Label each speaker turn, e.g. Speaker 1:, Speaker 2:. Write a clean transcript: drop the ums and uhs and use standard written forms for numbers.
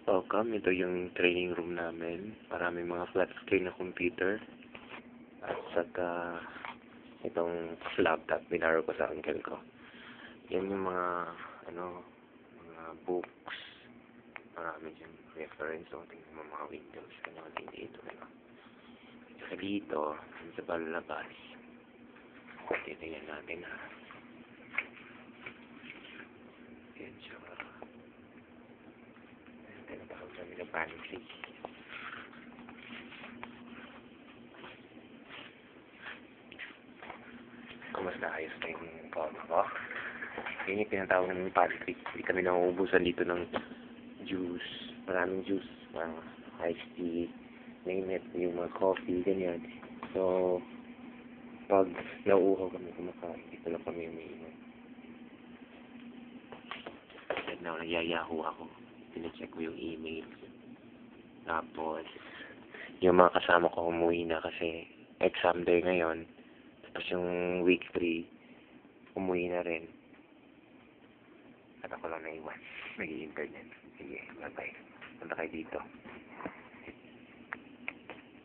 Speaker 1: Welcome, ito yung training room namin. Maraming mga flat screen na computer. At saka itong laptop, binaro ko sa uncle ko. Yan yung mga, mga books. Marami dyan reference. So, tingnan mo mga windows. Kanya dito. Saka dito, sa palabas. Titingnan natin ha. Yan siya. Tinatawag namin na pantry. Kumusta, ayos na yung coma ko? Yun yung tinatawag namin pantry. Hindi kami nauubusan dito ng juice. Maraming juice. Iced tea. Name it. Yung mga coffee, ganyan. So, pag nauuhaw kami kumakain, dito lang kami umiinom. Right now, nagyayahu ako. Pinacheck ko yung email. Tapos, yung mga kasama ko umuwi na kasi exam day ngayon. Tapos yung week 3, umuwi na rin. At ako lang naiwan. Nag-i-internet. Sige, bye-bye. Punta kayo dito.